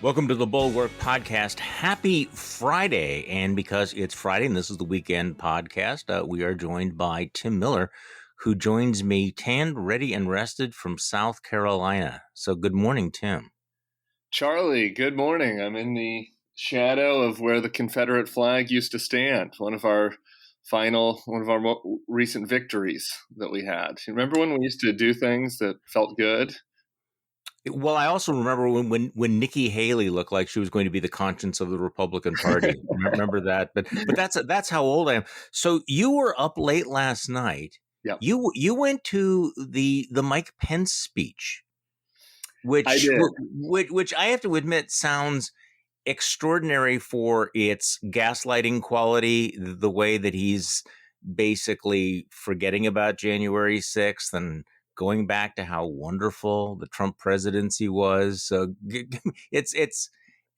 Welcome to the Bulwark podcast. Happy Friday. And because it's Friday and this is the weekend podcast, we are joined by Tim Miller, who joins me tanned, ready, and rested from South Carolina. So good morning, Tim. Charlie, good morning. I'm in the shadow of where the Confederate flag used to stand, one of our more recent victories that we had. You remember when we used to do things that felt good? Well, I also remember when Nikki Haley looked like she was going to be the conscience of the Republican Party. Remember that? But that's how old I am. So you were up late last night. Yeah, You went to the Mike Pence speech, I did. which I have to admit sounds extraordinary for its gaslighting quality, the way that he's basically forgetting about January 6th and going back to how wonderful the Trump presidency was. So it's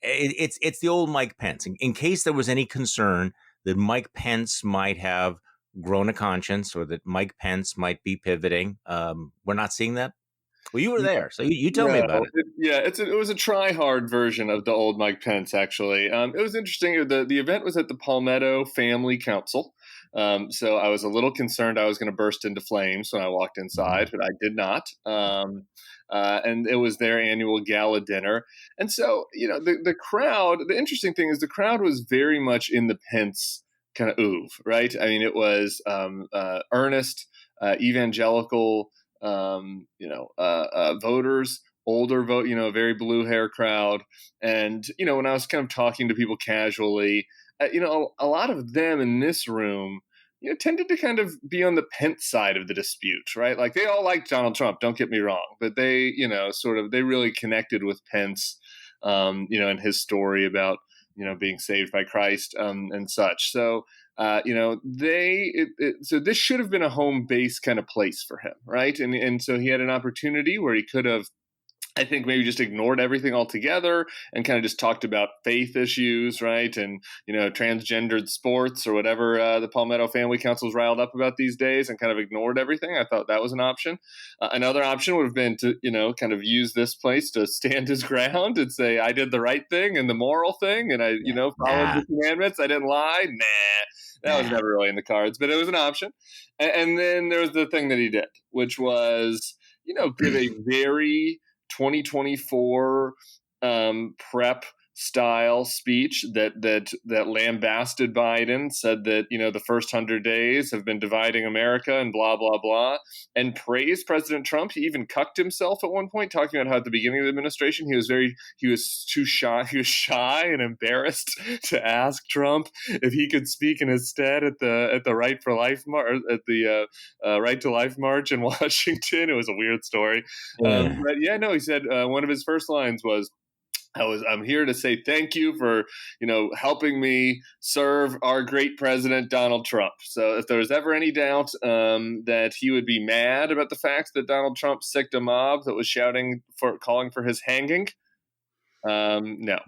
the old Mike Pence. In case there was any concern that Mike Pence might have grown a conscience or that Mike Pence might be pivoting, we're not seeing that. Well, you were there, so you tell me about it. It was a try-hard version of the old Mike Pence, actually. It was interesting. The event was at the Palmetto Family Council. So I was a little concerned I was going to burst into flames when I walked inside, but I did not. And it was their annual gala dinner. And so, the crowd, the interesting thing is the crowd was very much in the Pence kind of oeuvre, right? I mean, it was earnest, evangelical, voters, older vote, a very blue hair crowd. And, when I was kind of talking to people casually, a lot of them in this room, tended to kind of be on the Pence side of the dispute, right? Like they all liked Donald Trump, don't get me wrong, but they, they really connected with Pence, and his story about, being saved by Christ, and such. So, so this should have been a home base kind of place for him, right? And so he had an opportunity where he could have, I think, maybe just ignored everything altogether and kind of just talked about faith issues, right? And, transgendered sports or whatever the Palmetto Family Council's riled up about these days and kind of ignored everything. I thought that was an option. Another option would have been to, kind of use this place to stand his ground and say, I did the right thing and the moral thing. And I, followed the commandments. I didn't lie. That was never really in the cards, but it was an option. And then there was the thing that he did, which was, give a very 2024 prep style speech that lambasted Biden, said that the first 100 days have been dividing America and blah blah blah, and praised President Trump. He even cucked himself at one point, talking about how at the beginning of the administration he was shy and embarrassed to ask Trump if he could speak in his stead at the Right to Life march in Washington. It was a weird story, but he said one of his first lines was, I'm here to say thank you for, helping me serve our great president, Donald Trump. So if there was ever any doubt that he would be mad about the fact that Donald Trump sicked a mob that was calling for his hanging, no.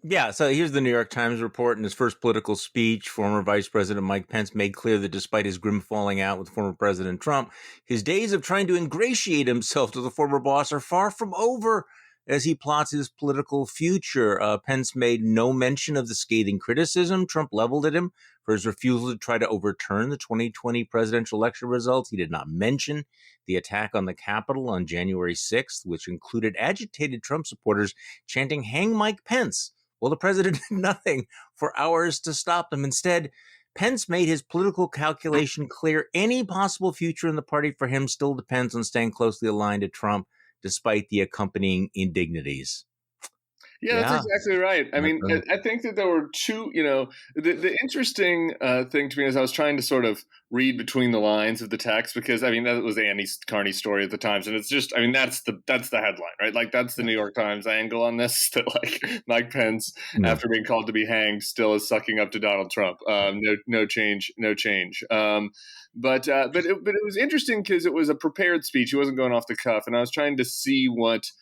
Yeah, so here's the New York Times report. In his first political speech, former Vice President Mike Pence made clear that despite his grim falling out with former President Trump, his days of trying to ingratiate himself to the former boss are far from over. As he plots his political future, Pence made no mention of the scathing criticism Trump leveled at him for his refusal to try to overturn the 2020 presidential election results. He did not mention the attack on the Capitol on January 6th, which included agitated Trump supporters chanting, "Hang Mike Pence." Well, the president did nothing for hours to stop them. Instead, Pence made his political calculation clear. Any possible future in the party for him still depends on staying closely aligned to Trump, despite the accompanying indignities. Yeah, that's exactly right. I mean, I think that there were two, the interesting thing to me is I was trying to sort of read between the lines of the text, because, I mean, that was Annie Carney's story at the Times. And it's just, I mean, that's the headline, right? Like, that's the New York Times angle on this, that like Mike Pence, after being called to be hanged, still is sucking up to Donald Trump. No change. But it was interesting because it was a prepared speech. He wasn't going off the cuff. And I was trying to see what,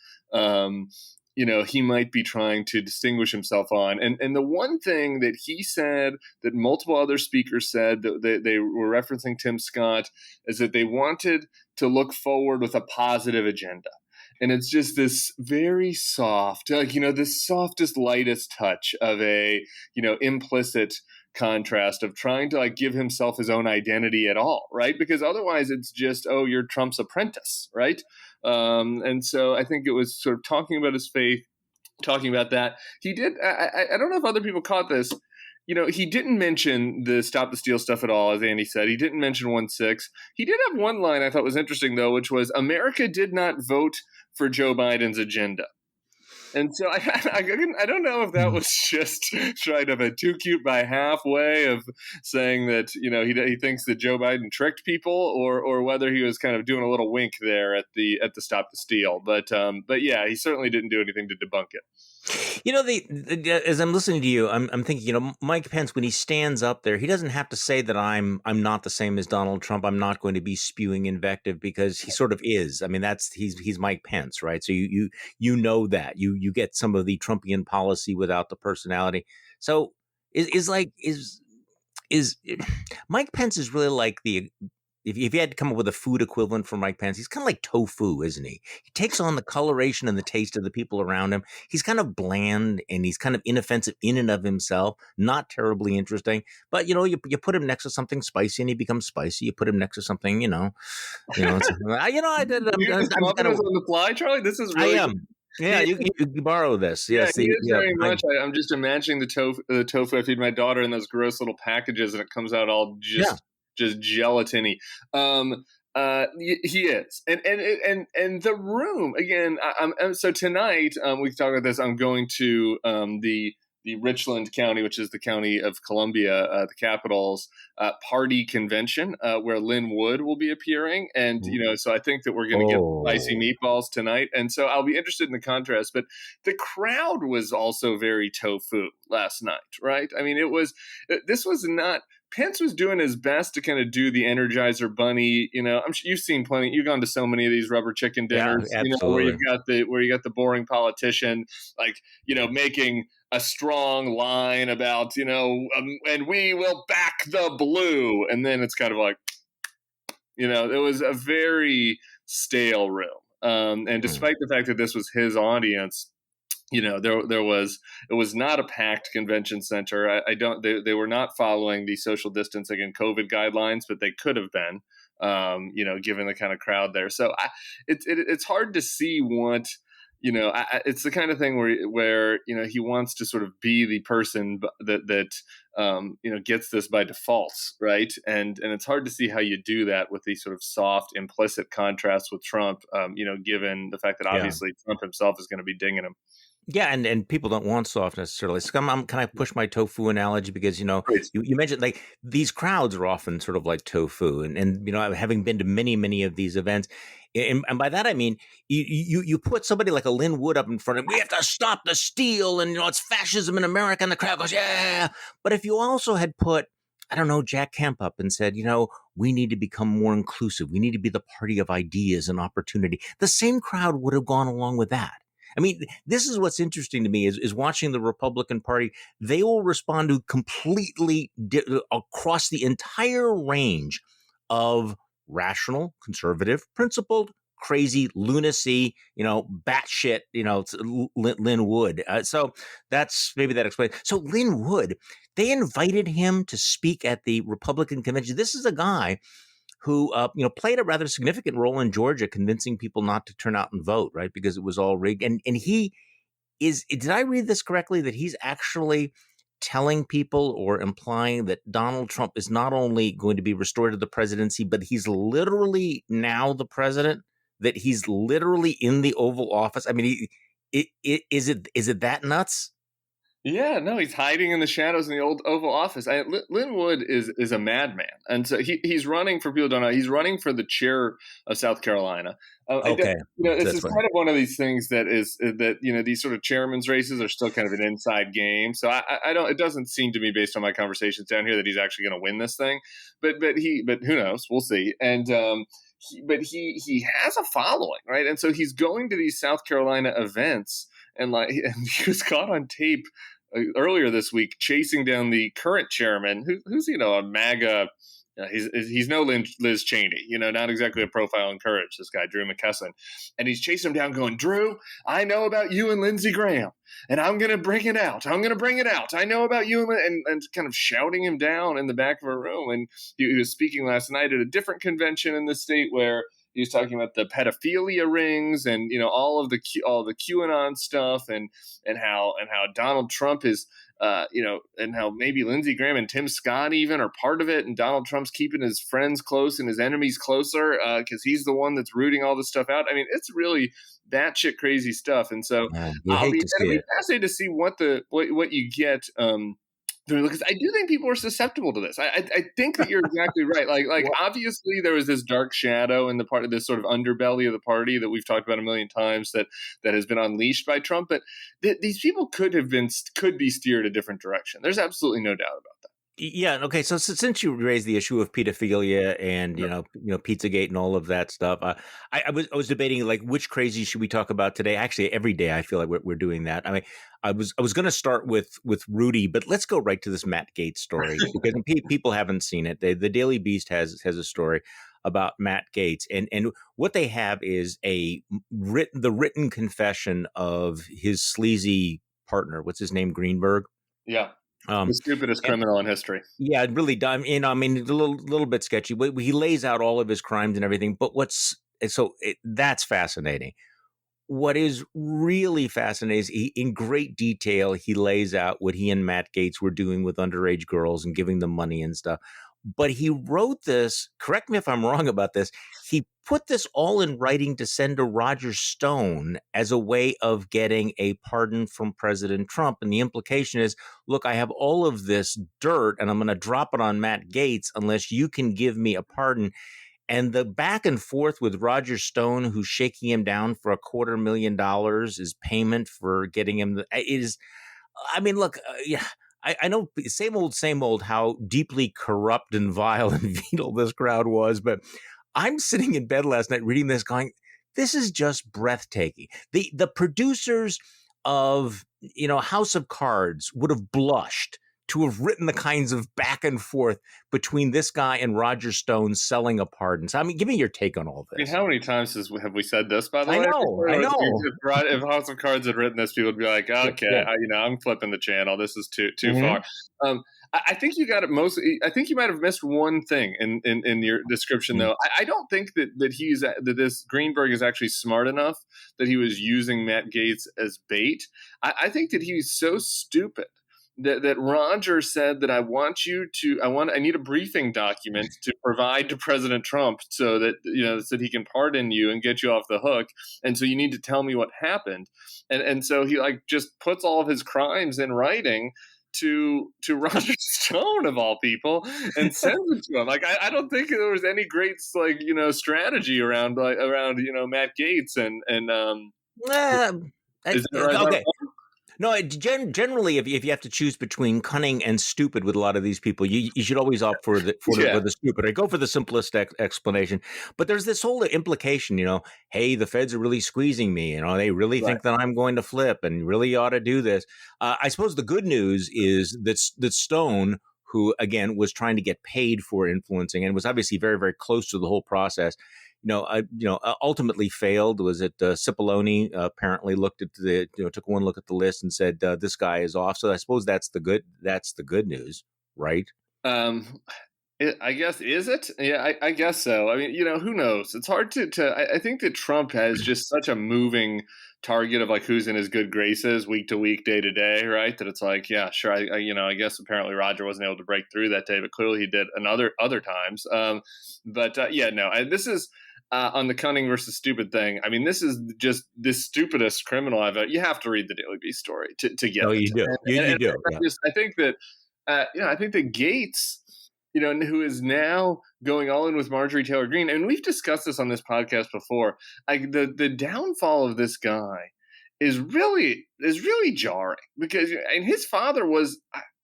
he might be trying to distinguish himself on. And the one thing that he said that multiple other speakers said, that they were referencing Tim Scott, is that they wanted to look forward with a positive agenda. And it's just this very soft, like, this softest, lightest touch of a, implicit contrast of trying to like give himself his own identity at all, right? Because otherwise it's just, oh, you're Trump's apprentice, right? And so I think it was sort of talking about his faith, talking about that. He did, I don't know if other people caught this. He didn't mention the Stop the Steal stuff at all, as Andy said. He didn't mention 1-6. He did have one line I thought was interesting, though, which was, America did not vote for Joe Biden's agenda. And so I don't know if that was just trying to have a too cute by half way of saying that, he thinks that Joe Biden tricked people, or whether he was kind of doing a little wink there at the Stop the Steal. But yeah, he certainly didn't do anything to debunk it. As I'm listening to you, I'm thinking, Mike Pence, when he stands up there, he doesn't have to say that I'm not the same as Donald Trump. I'm not going to be spewing invective, because he sort of is. I mean, he's Mike Pence, right? So you know that you get some of the Trumpian policy without the personality. So is Mike Pence is really like if you had to come up with a food equivalent for Mike Pence, he's kind of like tofu, isn't he? He takes on the coloration and the taste of the people around him. He's kind of bland, and he's kind of inoffensive in and of himself, not terribly interesting. But, you put him next to something spicy and he becomes spicy. You put him next to something, I did. You come up with this on the fly, Charlie? This is really I am. Yeah, you borrow this. Yes, he is very much. I'm just imagining the tofu I feed my daughter in those gross little packages, and it comes out all just gelatiny. He is, and the room again. So tonight we can talk about this. I'm going to the Richland County, which is the county of Columbia, the capital's party convention, where Lin Wood will be appearing. And, so I think that we're going to get spicy meatballs tonight. And so I'll be interested in the contrast. But the crowd was also very tofu last night, right? I mean, this was not. Pence was doing his best to kind of do the Energizer Bunny. I'm sure you've seen plenty. You've gone to so many of these rubber chicken dinners, where you got the boring politician, like, making a strong line about, and we will back the blue. And then it's kind of like, it was a very stale room. And despite the fact that this was his audience, it was not a packed convention center. They were not following the social distancing and COVID guidelines, but they could have been, given the kind of crowd there. So it's hard to see what, it's the kind of thing where he wants to sort of be the person that gets this by default, right? And it's hard to see how you do that with these sort of soft, implicit contrasts with Trump, given the fact that obviously Trump himself is going to be dinging him. Yeah, and people don't want soft necessarily. So can I push my tofu analogy? Because, you mentioned like these crowds are often sort of like tofu. And having been to many, many of these events, and by that I mean, you put somebody like a Lin Wood up in front of him, we have to stop the steal, and, it's fascism in America, and the crowd goes, yeah. But if you also had put, I don't know, Jack Kemp up and said, we need to become more inclusive. We need to be the party of ideas and opportunity. The same crowd would have gone along with that. I mean, this is what's interesting to me is watching the Republican Party. They will respond to completely across the entire range of rational, conservative, principled, crazy, lunacy, batshit, Lin Wood. So maybe that explains. So Lin Wood, they invited him to speak at the Republican convention. This is a guy who, played a rather significant role in Georgia, convincing people not to turn out and vote, right? Because it was all rigged. And he is, did I read this correctly, that he's actually telling people or implying that Donald Trump is not only going to be restored to the presidency, but he's literally now the president, that he's literally in the Oval Office? I mean, is it that nuts? Yeah, no, he's hiding in the shadows in the old Oval Office. Lin Wood is a madman, and so he's running for people who don't know. He's running for the chair of South Carolina. Okay, this is kind of one of these things that these sort of chairman's races are still kind of an inside game. So I don't. It doesn't seem to me, based on my conversations down here, that he's actually going to win this thing. But who knows? We'll see. And he has a following, right? And so he's going to these South Carolina events, and he was caught on tape earlier this week chasing down the current chairman, who's a MAGA He's no Liz Cheney, not exactly a profile in courage, this guy, Drew McKesson. And he's chasing him down going, Drew, I know about you and Lindsey Graham, and I'm going to bring it out. I know about you and kind of shouting him down in the back of a room. And he was speaking last night at a different convention in the state where he was talking about the pedophilia rings and, all the QAnon stuff and how Donald Trump is, and how maybe Lindsey Graham and Tim Scott even are part of it. And Donald Trump's keeping his friends close and his enemies closer because he's the one that's rooting all this stuff out. I mean, it's really batshit crazy stuff. And so it'll be fascinating to see what you get. Because I do think people are susceptible to this. I think that you're exactly right. Like obviously there was this dark shadow in the part of this sort of underbelly of the party that we've talked about a million times that has been unleashed by Trump. But these people could be steered a different direction. There's absolutely no doubt about that. Yeah. Okay. So since you raised the issue of pedophilia and Pizzagate and all of that stuff, I was debating like which crazy should we talk about today? Actually, every day I feel like we're doing that. I mean, I was going to start with Rudy, but let's go right to this Matt Gaetz story because people haven't seen it. The Daily Beast has a story about Matt Gaetz, and what they have is the written confession of his sleazy partner. What's his name? Greenberg. Yeah. The stupidest criminal in history. Yeah, really dumb. I mean, a little bit sketchy. But he lays out all of his crimes and everything. But that's fascinating. What is really fascinating is in great detail, he lays out what he and Matt Gaetz were doing with underage girls and giving them money and stuff. But he wrote this, correct me if I'm wrong about this, he put this all in writing to send to Roger Stone as a way of getting a pardon from President Trump. And the implication is, look, I have all of this dirt and I'm going to drop it on Matt Gaetz unless you can give me a pardon. And the back and forth with Roger Stone, who's shaking him down for $250,000 is payment for getting him. Look, yeah. I know same old, how deeply corrupt and vile and venal this crowd was. But I'm sitting in bed last night reading this going, this is just breathtaking. The producers of, House of Cards would have blushed to have written the kinds of back and forth between this guy and Roger Stone selling a pardon. So, I mean, give me your take on all this. I mean, how many times have we said this, by the way? I know. If House of Cards had written this, people would be like, okay, yeah. I'm flipping the channel. This is too far. I think you got it mostly. I think you might have missed one thing in your description, though. I don't think that this Greenberg is actually smart enough that he was using Matt Gaetz as bait. I think that he's so stupid that Roger said that I need a briefing document to provide to President Trump so that so that he can pardon you and get you off the hook, and so you need to tell me what happened, and so he just puts all of his crimes in writing to Roger Stone of all people and sends it to him. I don't think there was any great strategy around Matt Gaetz and is that right? Okay. No, generally, if you have to choose between cunning and stupid with a lot of these people, you should always opt for the stupid. I go for the simplest explanation. But there's this whole implication, hey, the feds are really squeezing me. They really think that I'm going to flip and really ought to do this. I suppose the good news is that Stone, who again was trying to get paid for influencing and was obviously very, very close to the whole process, ultimately failed. Was it Cipollone apparently took one look at the list and said this guy is off. So I suppose that's the good news, right? I guess, is it? Yeah, I guess so. I mean, who knows? It's hard to. I think that Trump has just such a moving target of who's in his good graces week to week, day to day, right? That it's yeah, sure. I guess apparently Roger wasn't able to break through that day, but clearly he did other times. This is. On the cunning versus stupid thing, I mean, this is just the stupidest criminal I've ever. You have to read the Daily Beast story to get. Oh, you do. You do. I think that, I think that Gaetz, who is now going all in with Marjorie Taylor Greene, and we've discussed this on this podcast before. The downfall of this guy is really jarring because, and his father was.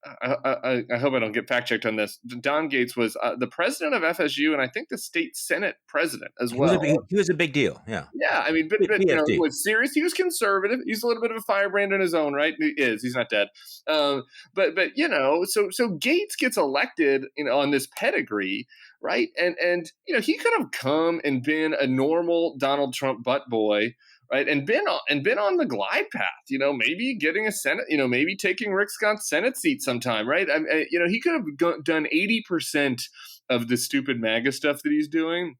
I hope I don't get fact checked on this. Don Gaetz was the president of FSU, and I think the state senate president as well. He was a big deal. Yeah. Yeah, I mean, but he was serious. He was conservative. He's a little bit of a firebrand in his own right. He is. He's not dead. But so Gaetz gets elected, on this pedigree, right? And he could have come and been a normal Donald Trump butt boy, right? And been on the glide path, maybe getting a Senate, maybe taking Rick Scott's Senate seat sometime, right? He could have done 80% of the stupid MAGA stuff that he's doing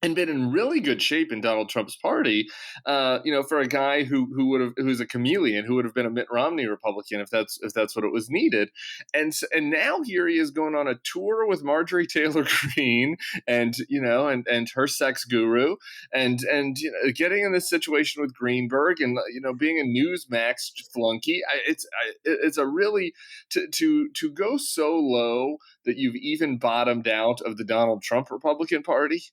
and been in really good shape in Donald Trump's party, for a guy who's a chameleon, who would have been a Mitt Romney Republican if that's what it was needed. And now here he is going on a tour with Marjorie Taylor Greene and her sex guru and getting in this situation with Greenberg and being a Newsmax flunky. It's a really to go so low that you've even bottomed out of the Donald Trump Republican Party.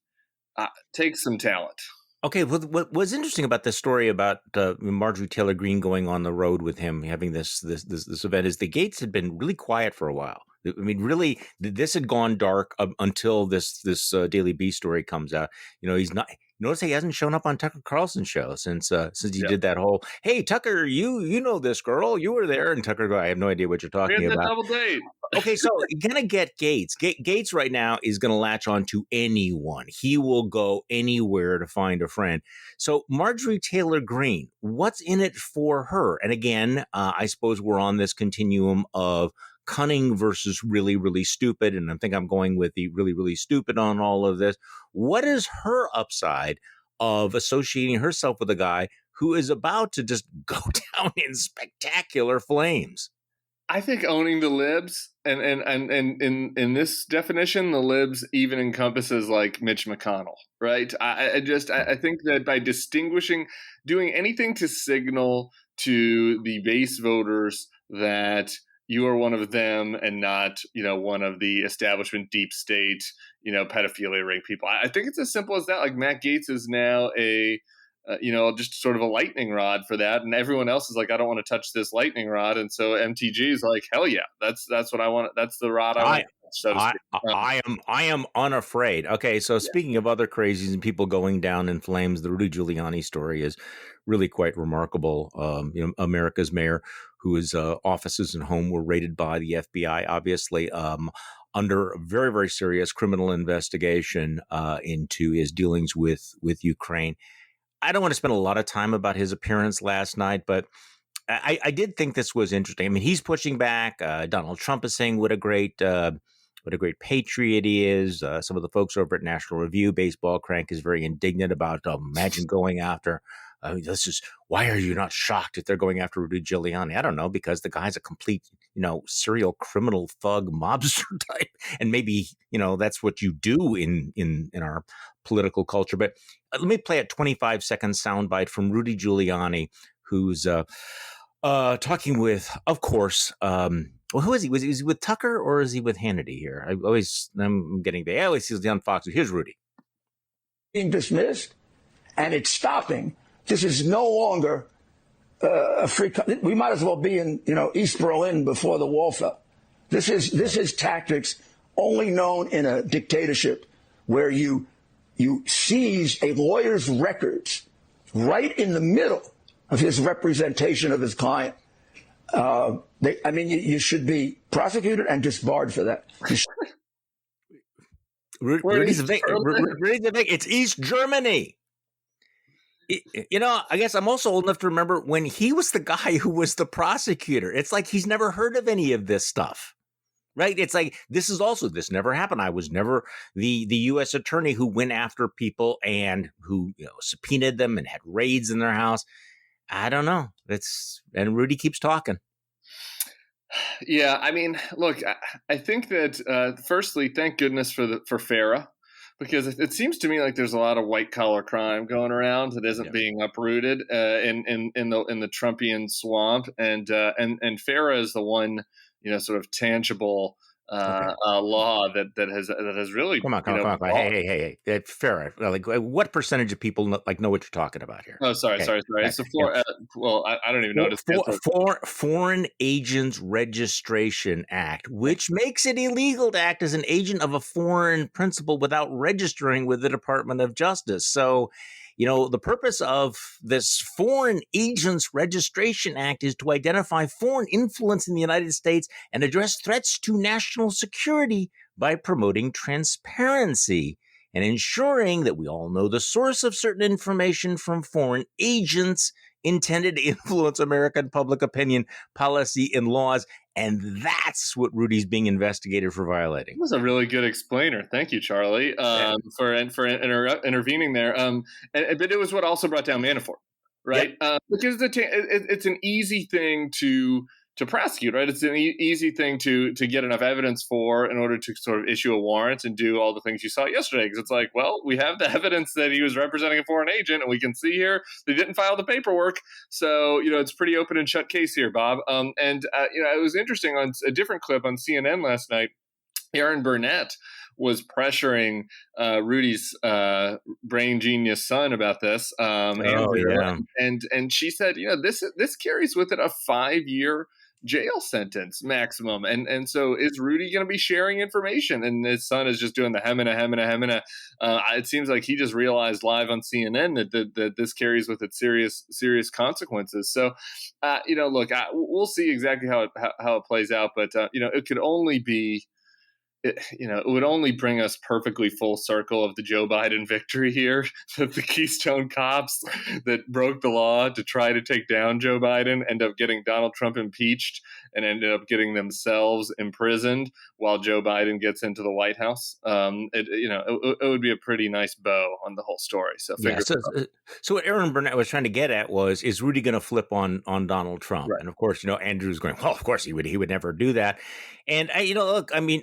Takes some talent. Okay, what was interesting about this story about Marjorie Taylor Greene going on the road with him, having this event, is the Gaetz had been really quiet for a while. I mean, really, this had gone dark until this Daily Beast story comes out. He's not. Notice he hasn't shown up on Tucker Carlson's show since he did that whole, "Hey Tucker, you know this girl, you were there," and Tucker go, "I have no idea what you're talking about." Double date. Okay, so you're gonna get Gaetz. Gaetz right now is gonna latch on to anyone. He will go anywhere to find a friend. So Marjorie Taylor Greene, what's in it for her? And again, I suppose we're on this continuum of cunning versus really, really stupid. And I think I'm going with the really, really stupid on all of this. What is her upside of associating herself with a guy who is about to just go down in spectacular flames? I think owning the libs, and in this definition, the libs even encompasses like Mitch McConnell, right? I think that by doing anything to signal to the base voters that you are one of them and not, one of the establishment deep state, pedophilia ring people. I think it's as simple as that. Like Matt Gaetz is now just sort of a lightning rod for that. And everyone else is like, I don't want to touch this lightning rod. And so MTG is like, hell yeah, that's what I want. That's the rod I want. So I am unafraid. Okay, so speaking of other crazies and people going down in flames, the Rudy Giuliani story is really quite remarkable. America's mayor, whose offices and home were raided by the FBI, obviously under a very, very serious criminal investigation into his dealings with Ukraine. I don't want to spend a lot of time about his appearance last night, but I did think this was interesting. I mean, he's pushing back. Donald Trump is saying what a great patriot he is. Some of the folks over at National Review, Baseball Crank, is very indignant about imagine going after. Why are you not shocked if they're going after Rudy Giuliani? I don't know, because the guy's a complete, serial criminal thug mobster type. And maybe, that's what you do in our political culture. But let me play a 25-second soundbite from Rudy Giuliani, who's talking with, of course, who is he? Was he with Tucker or is he with Hannity here? I'm getting there. I always see on Fox. Here's Rudy. Being dismissed, and it's stopping. This is no longer a free. We might as well be in East Berlin before the wall fell. This is tactics only known in a dictatorship, where you seize a lawyer's records right in the middle of his representation of his client. You should be prosecuted and disbarred for that. Rudy's it's East Germany. I guess I'm also old enough to remember when he was the guy who was the prosecutor. It's like he's never heard of any of this stuff, right? It's like this never happened. I was never the U.S. attorney who went after people and who subpoenaed them and had raids in their house. I don't know. And Rudy keeps talking. Yeah, I mean, look, I think that firstly, thank goodness for FARA. Because it seems to me like there's a lot of white collar crime going around that isn't being uprooted in the Trumpian swamp, and FARA is the one sort of tangible Okay. law that has really, Come on, come on, come on, come on. Hey. It's fair. Like, what percentage of people know what you're talking about here? Oh, sorry, Okay. sorry, sorry. Okay. It's the Yeah. four. Well, I don't even know what it stands for. Foreign Agents Registration Act, which makes it illegal to act as an agent of a foreign principal without registering with the Department of Justice. So, the purpose of this Foreign Agents Registration Act is to identify foreign influence in the United States and address threats to national security by promoting transparency and ensuring that we all know the source of certain information from foreign agents intended to influence American public opinion, policy, and laws. And that's what Rudy's being investigated for violating. That was a really good explainer. Thank you, Charlie, for intervening there. But it was what also brought down Manafort, right? Yep. Because it's an easy thing to prosecute, right? It's an easy thing to get enough evidence for in order to sort of issue a warrant and do all the things you saw yesterday. Because it's like, well, we have the evidence that he was representing a foreign agent, and we can see here they didn't file the paperwork. So, it's pretty open and shut case here, Bob. It was interesting on a different clip on CNN last night. Aaron Burnett was pressuring Rudy's brain genius son about this, Andrew, and she said, this carries with it a 5-year jail sentence maximum, and so is Rudy going to be sharing information? And his son is just doing the hemina. It seems like he just realized live on CNN that this carries with it serious consequences. So, look, we'll see exactly how it plays out, but it could only be. It would only bring us perfectly full circle of the Joe Biden victory here, that the Keystone cops that broke the law to try to take down Joe Biden end up getting Donald Trump impeached and ended up getting themselves imprisoned while Joe Biden gets into the White House. It would be a pretty nice bow on the whole story. So, so what Aaron Burnett was trying to get at was, is Rudy going to flip on Donald Trump? Right. And of course, Andrew's going, well, of course he would never do that. And look, I mean,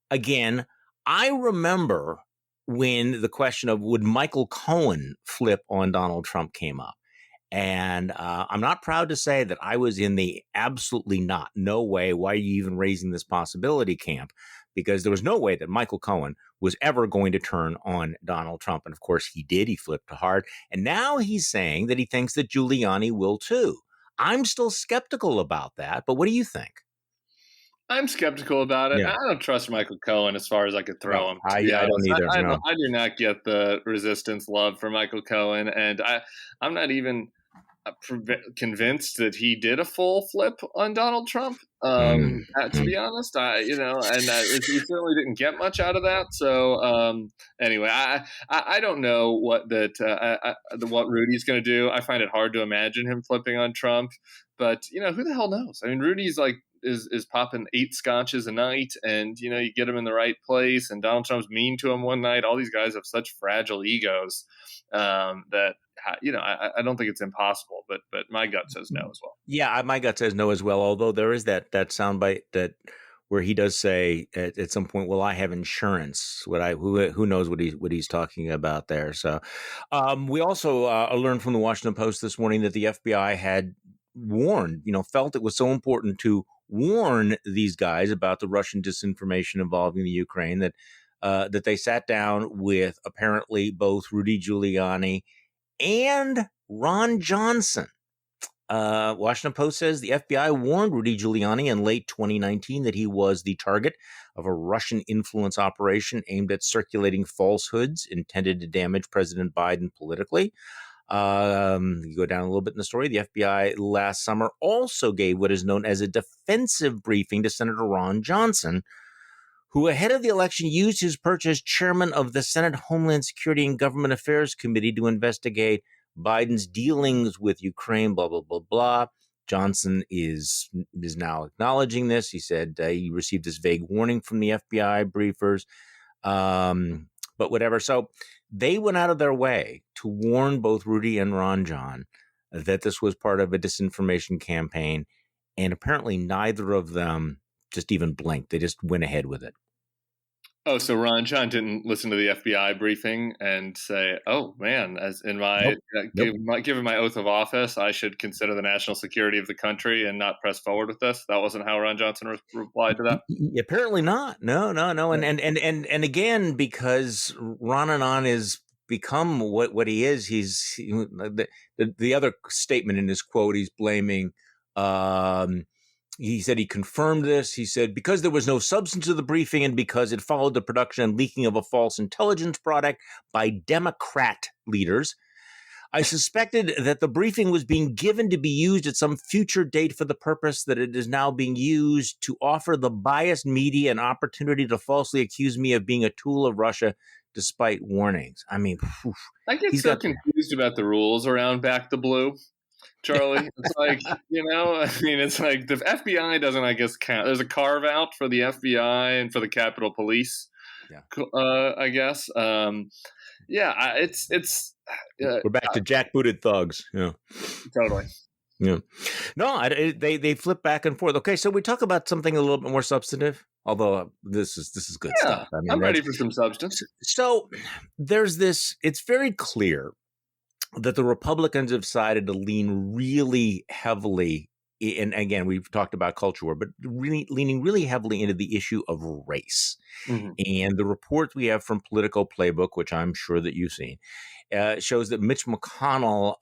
again, I remember when the question of would Michael Cohen flip on Donald Trump came up. And I'm not proud to say that I was in the absolutely not, no way, why are you even raising this possibility camp? Because there was no way that Michael Cohen was ever going to turn on Donald Trump. And of course he did. He flipped hard. And now he's saying that he thinks that Giuliani will too. I'm still skeptical about that. But what do you think? I'm skeptical about it. Yeah. I don't trust Michael Cohen as far as I could throw him. I don't either. I do not get the resistance love for Michael Cohen, and I'm not even convinced that he did a full flip on Donald Trump. To be honest, he certainly didn't get much out of that. So anyway, I don't know what Rudy's going to do. I find it hard to imagine him flipping on Trump, but who the hell knows? I mean, Rudy's like is popping 8 scotches a night, and you get him in the right place, and Donald Trump's mean to him one night. All these guys have such fragile egos that I don't think it's impossible, but my gut says no as well. Yeah, my gut says no as well. Although there is that soundbite that where he does say at some point, "Well, I have insurance." Who knows what he's talking about there? So we also learned from the Washington Post this morning that the FBI had warned, felt it was so important to warn these guys about the Russian disinformation involving the Ukraine that they sat down with apparently both Rudy Giuliani and Ron Johnson. Washington Post says the FBI warned Rudy Giuliani in late 2019 that he was the target of a Russian influence operation aimed at circulating falsehoods intended to damage President Biden politically. You go down a little bit in the story. The FBI last summer also gave what is known as a defensive briefing to Senator Ron Johnson, who ahead of the election used his perch as chairman of the Senate Homeland Security and Government Affairs Committee to investigate Biden's dealings with Ukraine, blah, blah, blah, blah. Johnson is now acknowledging this. He said he received this vague warning from the FBI briefers, but whatever. So they went out of their way to warn both Rudy and Ron John that this was part of a disinformation campaign, and apparently neither of them just even blinked. They just went ahead with it. Oh, so Ron John didn't listen to the FBI briefing and say, "Oh man, as in my, Nope. given my oath of office, I should consider the national security of the country and not press forward with this." That wasn't how Ron Johnson replied to that. Apparently not. No. And again, because Ronanon is become what he is. The other statement in his quote, he's blaming. He said he confirmed this. He said, because there was no substance to the briefing and because it followed the production and leaking of a false intelligence product by Democrat leaders, I suspected that the briefing was being given to be used at some future date for the purpose that it is now being used to offer the biased media an opportunity to falsely accuse me of being a tool of Russia despite warnings. I mean, I get so confused about the rules around Back the Blue. Charlie, it's like, it's like the FBI doesn't, I guess, count. There's a carve out for the FBI and for the Capitol Police. Yeah. I guess. It's. We're back to jackbooted thugs. Yeah. Totally. Yeah. No, they flip back and forth. Okay, so we talk about something a little bit more substantive. Although this is good stuff. I mean, I'm ready for some substance. So there's this. It's very clear that the Republicans have decided to lean really heavily, and again, we've talked about culture war, but really leaning really heavily into the issue of race. Mm-hmm. And the report we have from Politico Playbook, which I'm sure that you've seen, shows that Mitch McConnell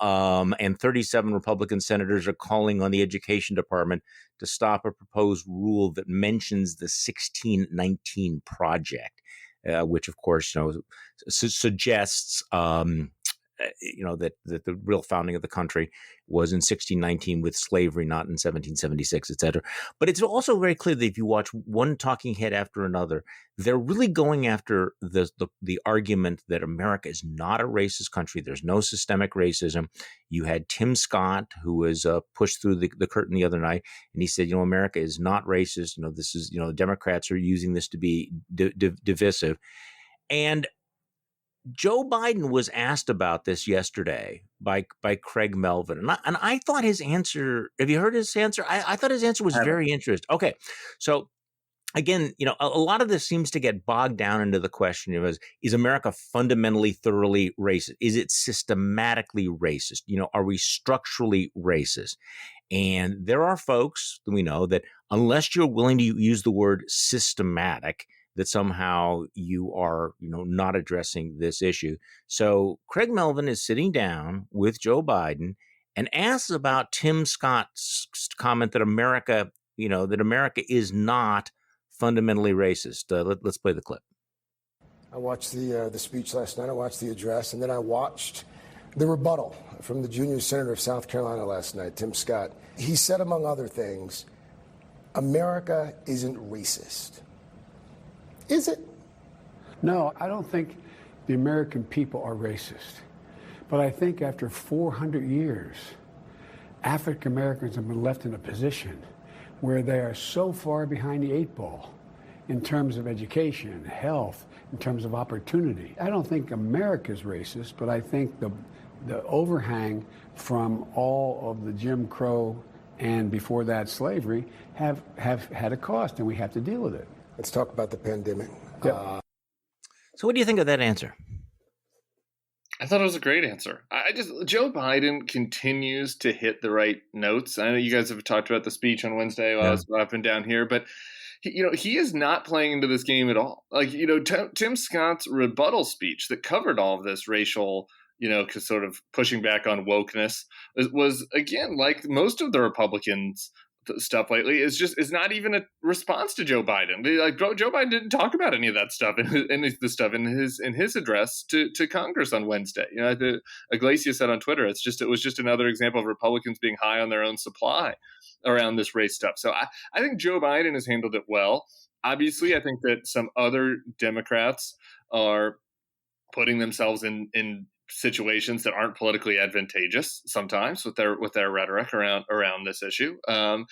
and 37 Republican senators are calling on the Education Department to stop a proposed rule that mentions the 1619 Project, which, of course, suggests that the real founding of the country was in 1619 with slavery, not in 1776, et cetera. But it's also very clear that if you watch one talking head after another, they're really going after the argument that America is not a racist country. There's no systemic racism. You had Tim Scott, who was pushed through the curtain the other night, and he said, America is not racist. This is, the Democrats are using this to be divisive. And Joe Biden was asked about this yesterday by Craig Melvin, and I thought his answer. Have you heard his answer? I thought his answer was very interesting. Okay, so again, a lot of this seems to get bogged down into the question of is America fundamentally, thoroughly racist? Is it systematically racist? Are we structurally racist? And there are folks that we know that unless you're willing to use the word systematic, that somehow you are, not addressing this issue. So Craig Melvin is sitting down with Joe Biden and asks about Tim Scott's comment that America is not fundamentally racist. Let's play the clip. I watched the speech last night. I watched the address, and then I watched the rebuttal from the junior senator of South Carolina last night, Tim Scott. He said, among other things, America isn't racist. Is it? No, I don't think the American people are racist. But I think after 400 years, African Americans have been left in a position where they are so far behind the eight ball in terms of education, health, in terms of opportunity. I don't think America's racist, but I think the overhang from all of the Jim Crow and before that slavery have had a cost, and we have to deal with it. Let's talk about the pandemic. Yep. So what do you think of that answer? I thought it was a great answer. Joe Biden continues to hit the right notes. I know you guys have talked about the speech on Wednesday while I was up and down here, but he is not playing into this game at all. Like, Tim Scott's rebuttal speech that covered all of this racial, sort of pushing back on wokeness was again, like most of the Republicans stuff lately, is not even a response to Joe Biden. Joe Biden didn't talk about any of that stuff in his address to Congress on Wednesday. Iglesias said on Twitter, it was just another example of Republicans being high on their own supply around this race stuff. So I think Joe Biden has handled it well. Obviously, I think that some other Democrats are putting themselves in situations that aren't politically advantageous sometimes with their rhetoric around this issue. It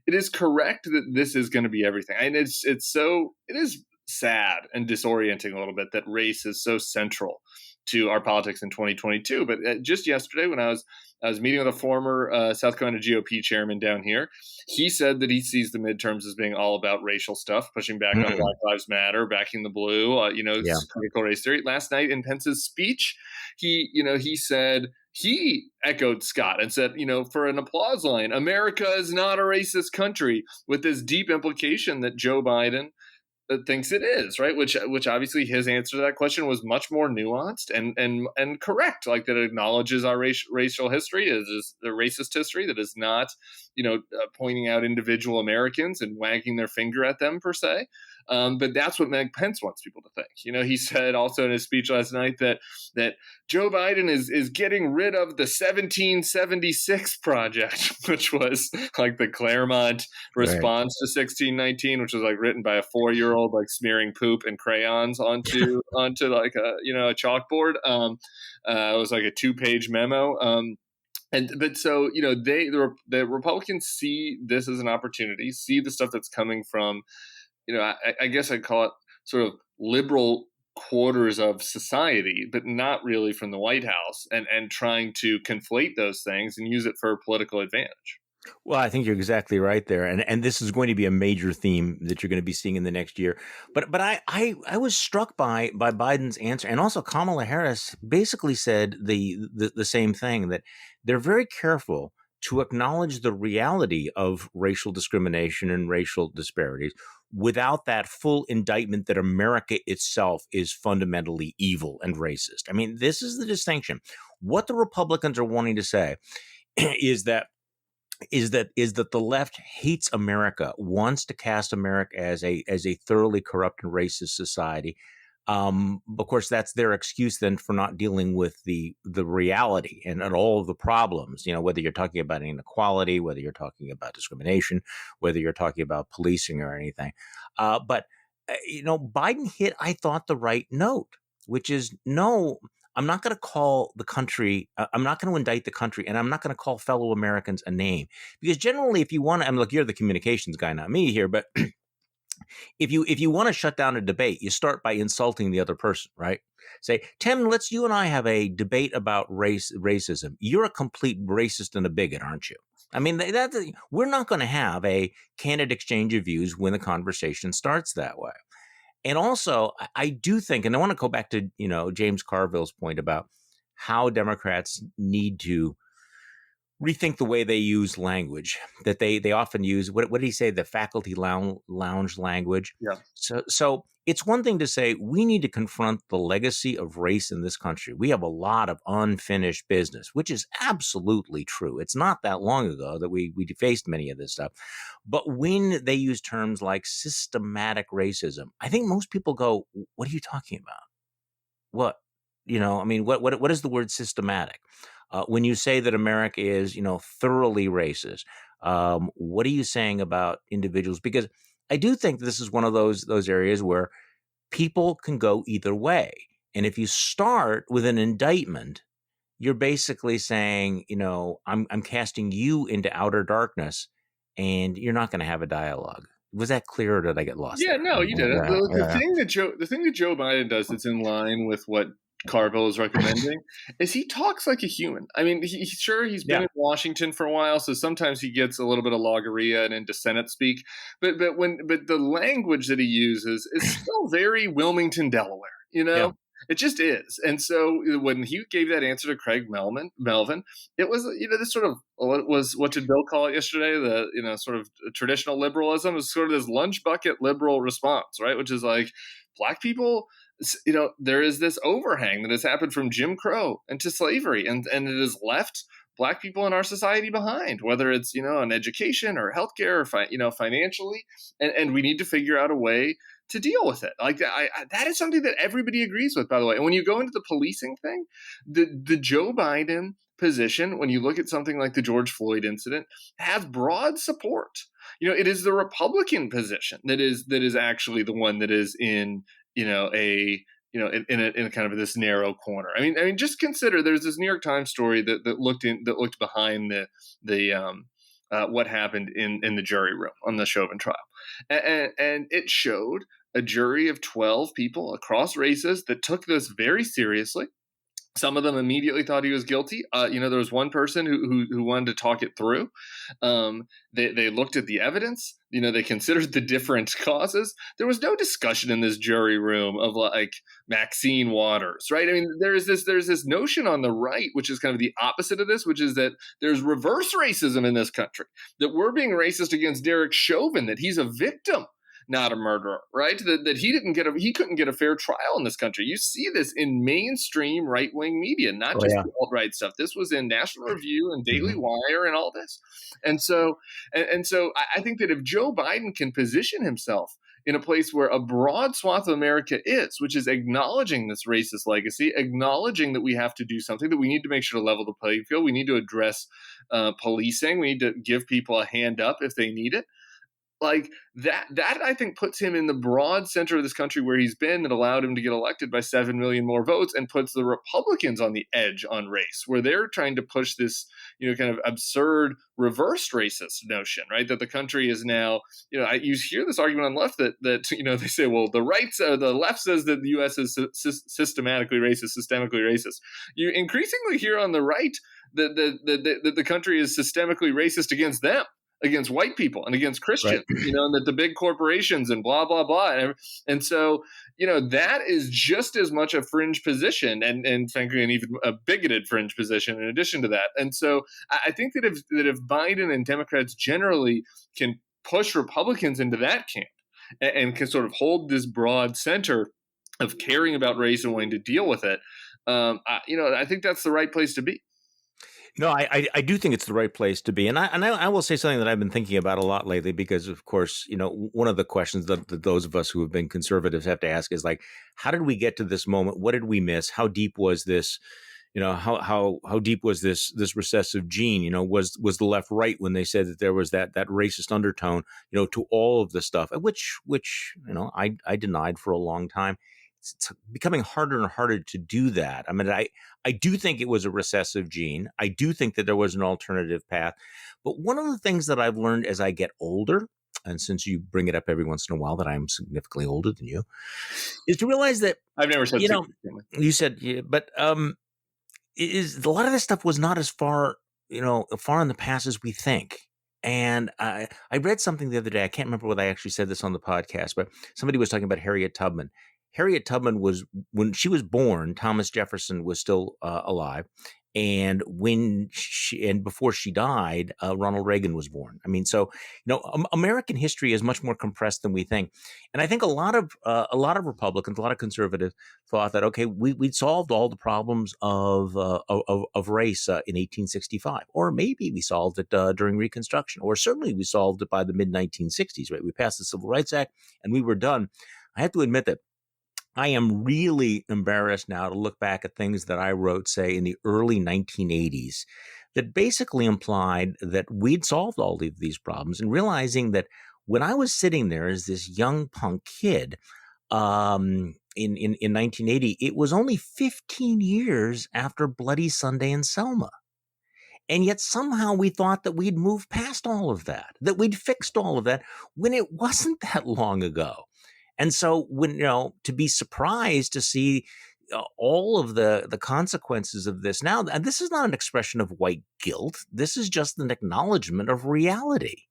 is correct that this is going to be everything. And it is sad and disorienting a little bit that race is so central to our politics in 2022. But just yesterday, when I was meeting with a former South Carolina GOP chairman down here, he said that he sees the midterms as being all about racial stuff, pushing back on Black Lives Matter, backing the blue, critical race theory. Last night in Pence's speech, he said, he echoed Scott and said, for an applause line, America is not a racist country, with this deep implication that Joe Biden thinks it is, right? Which obviously his answer to that question was much more nuanced and correct, like that it acknowledges our racial history, is the racist history that is not, pointing out individual Americans and wagging their finger at them per se. But that's what Mike Pence wants people to think. He said also in his speech last night that Joe Biden is getting rid of the 1776 project, which was like the Claremont response to 1619, which was like written by a 4-year-old, like smearing poop and crayons onto like a chalkboard. It was like a 2-page memo. But so the Republicans see this as an opportunity, see the stuff that's coming from, I guess I'd call it sort of liberal quarters of society, but not really from the White House, and trying to conflate those things and use it for political advantage. Well, I think you're exactly right there, and this is going to be a major theme that you're going to be seeing in the next year. But I was struck by Biden's answer, and also Kamala Harris basically said the same thing, that they're very careful to acknowledge the reality of racial discrimination and racial disparities without that full indictment that America itself is fundamentally evil and racist. I mean, this is the distinction. What the Republicans are wanting to say is that the left hates America, wants to cast America as a thoroughly corrupt and racist society. Of course, that's their excuse then for not dealing with the reality and all of the problems, whether you're talking about inequality, whether you're talking about discrimination, whether you're talking about policing or anything. But Biden hit, I thought, the right note, which is, no, I'm not going to call the country, I'm not going to indict the country, and I'm not going to call fellow Americans a name. Because generally, if you want to, look, you're the communications guy, not me here, but if you want to shut down a debate, you start by insulting the other person, right? Say, Tim, you and I have a debate about racism. You're a complete racist and a bigot, aren't you? I mean, we're not going to have a candid exchange of views when the conversation starts that way. And also, I do think, and I want to go back to, James Carville's point about how Democrats need to rethink the way they use language, that they often use, what did he say, the faculty lounge language? Yeah. So it's one thing to say we need to confront the legacy of race in this country. We have a lot of unfinished business, which is absolutely true. It's not that long ago that we faced many of this stuff. But when they use terms like systematic racism, I think most people go, what are you talking about? What? What is the word systematic? When you say that America is, thoroughly racist, what are you saying about individuals? Because I do think this is one of those areas where people can go either way. And if you start with an indictment, you're basically saying, I'm casting you into outer darkness, and you're not going to have a dialogue. Was that clear, or did I get lost? Yeah, there? no, you did it. The Yeah. thing that Joe Biden does that's in line with what Carville is recommending is he talks like a human. I mean, he's been in Washington for a while, so sometimes he gets a little bit of logorrhea and into Senate speak. But the language that he uses is still very Wilmington, Delaware. Yeah. It just is. And so when he gave that answer to Craig Melvin, it was, this sort of, what did Bill call it yesterday? The, sort of traditional liberalism. It was sort of this lunch bucket liberal response, right? Which is like, Black people, there is this overhang that has happened from Jim Crow and to slavery, and it has left Black people in our society behind, whether it's, in education or healthcare or, financially. And we need to figure out a way to deal with it. Like that is something that everybody agrees with, by the way. And when you go into the policing thing, the Joe Biden position, when you look at something like the George Floyd incident, has broad support. It is the Republican position that is actually the one that is in, in a kind of this narrow corner. I mean, just consider there's this New York Times story that looked behind the what happened in the jury room on the Chauvin trial, and it showed a jury of 12 people across races that took this very seriously. Some of them immediately thought he was guilty. There was one person who wanted to talk it through. They looked at the evidence. They considered the different causes. There was no discussion in this jury room of like Maxine Waters, right? I mean, there's this notion on the right, which is kind of the opposite of this, which is that there's reverse racism in this country, that we're being racist against Derek Chauvin, that he's a victim, not a murderer, right? That he couldn't get a fair trial in this country. You see this in mainstream right-wing media, not just the alt-right stuff. This was in National Review and Daily Wire and all this. And so I think that if Joe Biden can position himself in a place where a broad swath of America is, which is acknowledging this racist legacy, acknowledging that we have to do something, that we need to make sure to level the playing field, we need to address policing, we need to give people a hand up if they need it. Like that I think puts him in the broad center of this country where he's been, that allowed him to get elected by 7 million more votes, and puts the Republicans on the edge on race, where they're trying to push this, kind of absurd reverse racist notion, right? That the country is now, you hear this argument on the left that they say, well, the left says that the U.S. is systemically racist. You increasingly hear on the right that the country is systemically racist against them, against white people and against Christians, and that the big corporations and blah, blah, blah. And so, that is just as much a fringe position and frankly, an even a bigoted fringe position in addition to that. And so I think that if Biden and Democrats generally can push Republicans into that camp and can sort of hold this broad center of caring about race and wanting to deal with it, I think that's the right place to be. No, I do think it's the right place to be. And I will say something that I've been thinking about a lot lately, because, of course, one of the questions that those of us who have been conservatives have to ask is like, how did we get to this moment? What did we miss? How deep was this? How deep was this recessive gene? Was the left right when they said that there was that racist undertone, to all of the stuff, which I denied for a long time. It's becoming harder and harder to do that. I mean, I do think it was a recessive gene. I do think that there was an alternative path. But one of the things that I've learned as I get older, and since you bring it up every once in a while that I'm significantly older than you, is to realize that I've never said, you said, but is a lot of this stuff was not as far in the past as we think. And I read something the other day. I can't remember whether I actually said this on the podcast, but somebody was talking about Harriet Tubman. Harriet Tubman was, when she was born, Thomas Jefferson was still alive. And before she died, Ronald Reagan was born. I mean, so, American history is much more compressed than we think. And I think a lot of Republicans, a lot of conservatives thought that, okay, we'd solved all the problems of race in 1865, or maybe we solved it during Reconstruction, or certainly we solved it by the mid 1960s, right? We passed the Civil Rights Act and we were done. I have to admit that I am really embarrassed now to look back at things that I wrote, say, in the early 1980s that basically implied that we'd solved all of these problems, and realizing that when I was sitting there as this young punk kid in 1980, it was only 15 years after Bloody Sunday in Selma. And yet somehow we thought that we'd moved past all of that we'd fixed all of that, when it wasn't that long ago. And so when, to be surprised to see all of the consequences of this now, and this is not an expression of white guilt. This is just an acknowledgement of reality.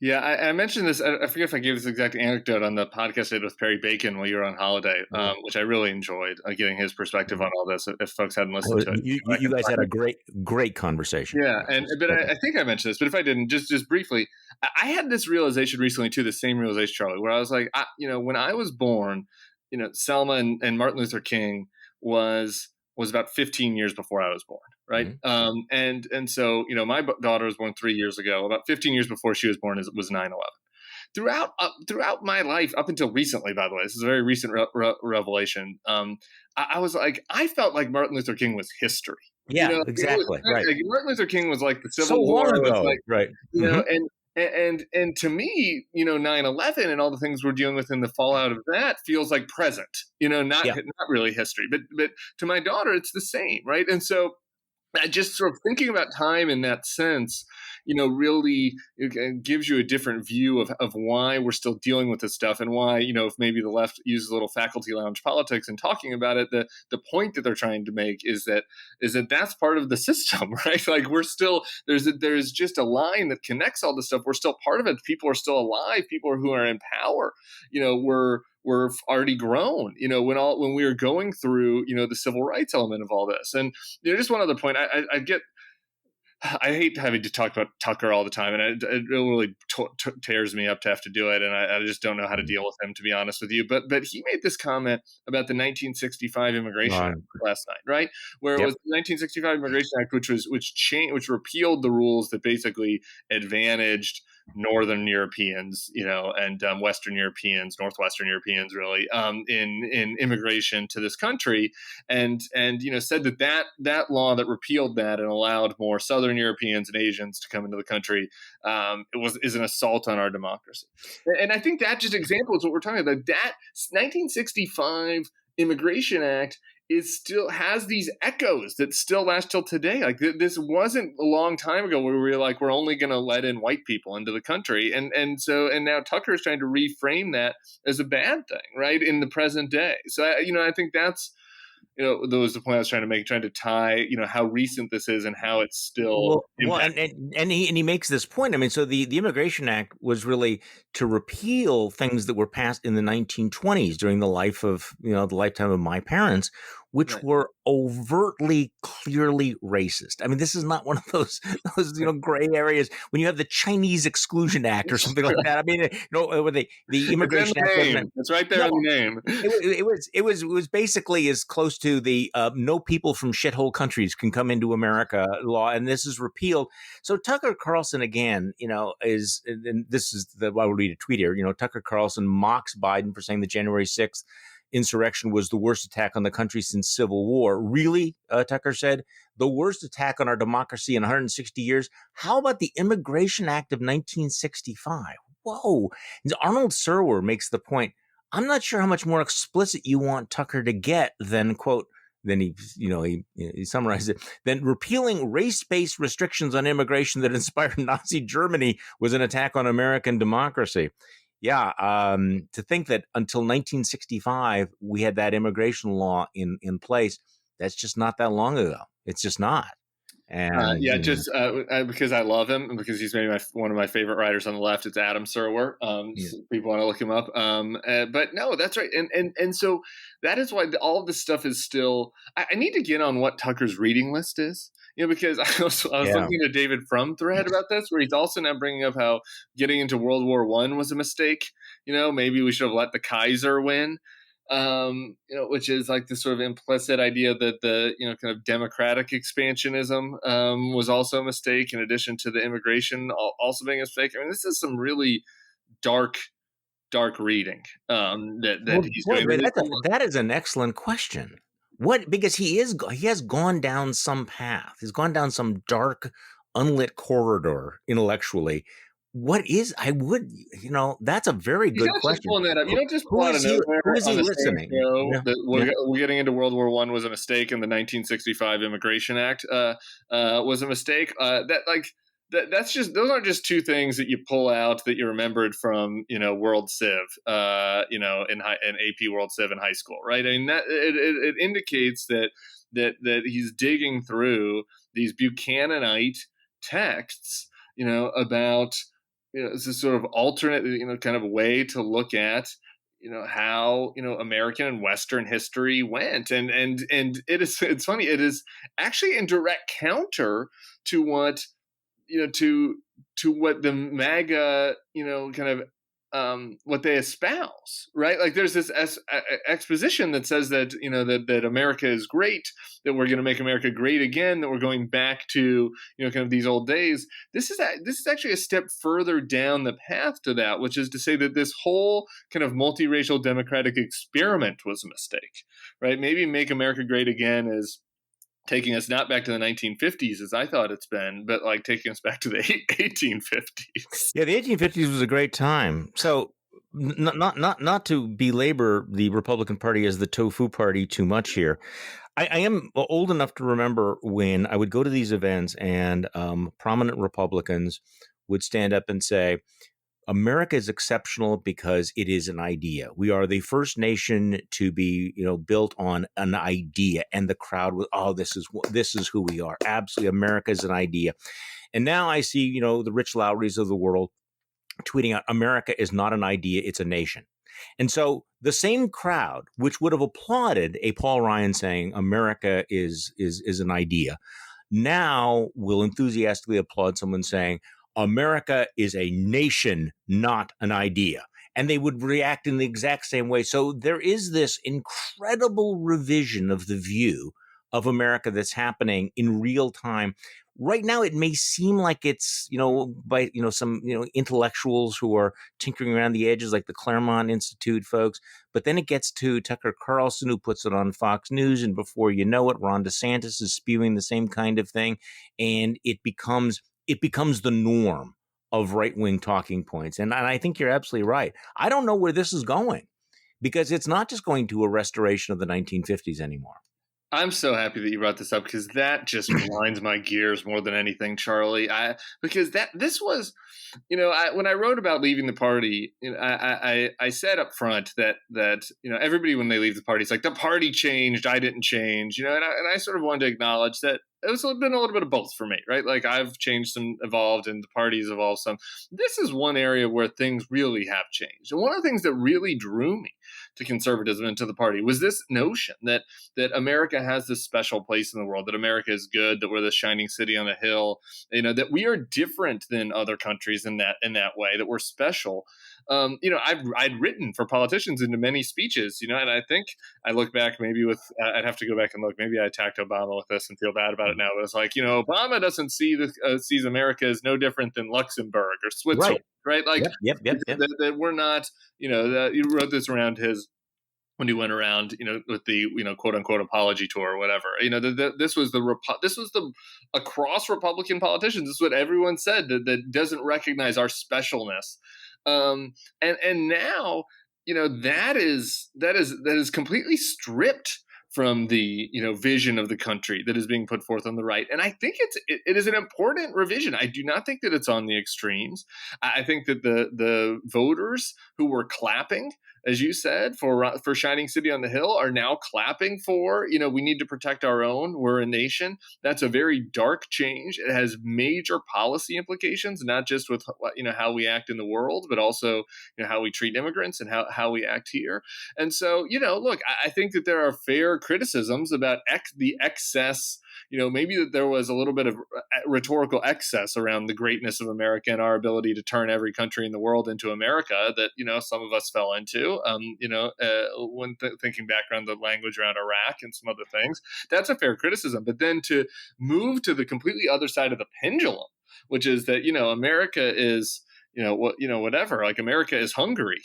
Yeah, I mentioned this. I forget if I gave this exact anecdote on the podcast I did with Perry Bacon while you were on holiday, which I really enjoyed, getting his perspective on all this. If folks hadn't listened to it, you guys had a great conversation. Yeah, but I think I mentioned this. But if I didn't, just briefly, I had this realization recently too. The same realization, Charlie, where I was like, when I was born, Selma and Martin Luther King was about 15 years before I was born. Right. Mm-hmm. And so, my daughter was born 3 years ago. About 15 years before she was born was 9/11. Throughout my life, up until recently, by the way, this is a very recent revelation. I was like, I felt like Martin Luther King was history. Yeah, exactly. Right. Like Martin Luther King was like the Civil War. Long ago. Right. And to me, 9/11 and all the things we're dealing with in the fallout of that feels like present, not really history. But to my daughter, it's the same, right? And so just sort of thinking about time in that sense, really it gives you a different view of why we're still dealing with this stuff, and why, if maybe the left uses a little faculty lounge politics in talking about it, the point that they're trying to make is that that's part of the system, right? Like, we're still, there's just a line that connects all this stuff. We're still part of it. People are still alive. People who are in power, we're already grown, when we were going through, the civil rights element of all this. And just one other point, I hate having to talk about Tucker all the time, and it really tears me up to have to do it, and I just don't know how to deal with him, to be honest with you. But he made this comment about the 1965 Immigration Act last night, right? Where it was the 1965 Immigration Act, which repealed the rules that basically advantaged Northern Europeans, and Western Europeans, Northwestern Europeans, really, in immigration to this country, and said that law that repealed that and allowed more Southern Europeans and Asians to come into the country is an assault on our democracy. And I think that just examples what we're talking about. That 1965 Immigration Act still has these echoes that still last till today. Like, this wasn't a long time ago where we were like, we're only going to let in white people into the country, and now Tucker is trying to reframe that as a bad thing, right, in the present day. So I think that's that was the point I was trying to make, trying to tie how recent this is and how it's still and he makes this point. I mean, so the Immigration Act was really to repeal things that were passed in the 1920s during the lifetime of my parents, which were overtly, clearly racist. I mean, this is not one of those gray areas when you have the Chinese Exclusion Act or something like that. I mean, the Immigration Act. It's right there in the name. It was basically as close to the no people from shithole countries can come into America law, and this is repealed. So Tucker Carlson again, is, and this is I will read a tweet here. Tucker Carlson mocks Biden for saying the January 6th insurrection was the worst attack on the country since Civil War. Really, Tucker said, the worst attack on our democracy in 160 years. How about the Immigration Act of 1965? Whoa. And Arnold Serwer makes the point, I'm not sure how much more explicit you want Tucker to get than, quote, then he summarized it. Then repealing race-based restrictions on immigration that inspired Nazi Germany was an attack on American democracy. Yeah, to think that until 1965 we had that immigration law in place, that's just not that long ago. It's just not. And because I love him and because he's maybe one of my favorite writers on the left. It's Adam Serwer. So people want to look him up. But no, that's right. And so that is why all of this stuff is still. I need to get on what Tucker's reading list is. Because I was looking at a David Frum thread about this, where he's also now bringing up how getting into World War I was a mistake. Maybe we should have let the Kaiser win. Which is like this sort of implicit idea that the kind of democratic expansionism was also a mistake, in addition to the immigration also being a mistake. I mean, this is some really dark reading that he's doing. That is an excellent question. Because he has gone down some path. He's gone down some dark, unlit corridor intellectually. What is? That's a very good question. Pulling that up. You don't just pull out of nowhere. Who is he listening? We're getting into World War I was a mistake, and the 1965 Immigration Act was a mistake. That's just, those aren't just two things that you pull out that you remembered from World Civ, in AP World Civ in high school, right? I mean, that it indicates that he's digging through these Buchananite texts, about it's this sort of alternate, kind of way to look at how American and Western history went, and it's funny, it is actually in direct counter to what to what the MAGA kind of what they espouse, right? Like, there's this exposition that says that that America is great, that we're going to make America great again, that we're going back to kind of these old days. This is actually a step further down the path to that, which is to say that this whole kind of multiracial democratic experiment was a mistake, right? Maybe Make America Great Again is taking us not back to the 1950s as I thought it's been, but like taking us back to the 1850s. Yeah, the 1850s was a great time. So not to belabor the Republican Party as the tofu party too much here. I am old enough to remember when I would go to these events and prominent Republicans would stand up and say, America is exceptional because it is an idea. We are the first nation to be, built on an idea. And the crowd was, oh, this is who we are. Absolutely, America is an idea. And now I see, the Rich Lowrys of the world tweeting out, America is not an idea, it's a nation. And so the same crowd, which would have applauded a Paul Ryan saying America is an idea, now will enthusiastically applaud someone saying America is a nation, not an idea. And they would react in the exact same way. So there is this incredible revision of the view of America that's happening in real time. Right now, it may seem like it's, by, some, intellectuals who are tinkering around the edges, like the Claremont Institute folks. But then it gets to Tucker Carlson, who puts it on Fox News. And before you know it, Ron DeSantis is spewing the same kind of thing. And it becomes the norm of right-wing talking points. And I think you're absolutely right. I don't know where this is going, because it's not just going to a restoration of the 1950s anymore. I'm so happy that you brought this up, because that just blinds my gears more than anything, Charlie. Because this was, when I wrote about leaving the party, I said up front that everybody, when they leave the party, it's like the party changed, I didn't change, and I sort of wanted to acknowledge that it's been a little bit of both for me, right? Like, I've changed some, evolved, and the party's evolved some. This is one area where things really have changed. And one of the things that really drew me to conservatism and to the party was this notion that America has this special place in the world, that America is good, that we're the shining city on a hill, that we are different than other countries in that way, that we're special. I'd written for politicians into many speeches, and I think I look back maybe with, I'd have to go back and look, maybe I attacked Obama with this and feel bad about it now. But it's like, Obama doesn't sees America as no different than Luxembourg or Switzerland, right? Like, Yep. that we're not, that you wrote this around when he went around, with the, quote unquote apology tour or whatever, this was the across Republican politicians. This is what everyone said, that doesn't recognize our specialness. And now, that is completely stripped from the vision of the country that is being put forth on the right. And I think it is an important revision. I do not think that it's on the extremes. I think that the voters who were clapping, as you said, for Shining City on the Hill, are now clapping for, we need to protect our own. We're a nation. That's a very dark change. It has major policy implications, not just with, how we act in the world, but also, how we treat immigrants and how we act here. And so, look, I think that there are fair criticisms about the excess, maybe that there was a little bit of rhetorical excess around the greatness of America and our ability to turn every country in the world into America that, some of us fell into, when thinking back around the language around Iraq and some other things. That's a fair criticism. But then to move to the completely other side of the pendulum, which is that, America is, whatever, like America is Hungary,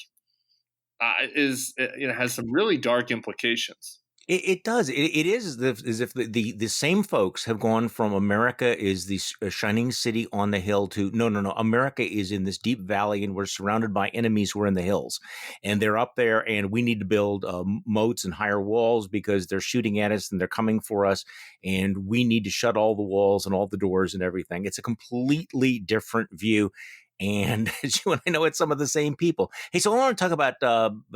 has some really dark implications. It does. It is as if the same folks have gone from America is the shining city on the hill to no. America is in this deep valley and we're surrounded by enemies who are in the hills, and they're up there, and we need to build moats and higher walls because they're shooting at us and they're coming for us, and we need to shut all the walls and all the doors and everything. It's a completely different view. And as you and I know, it's some of the same people. Hey, so I want to talk about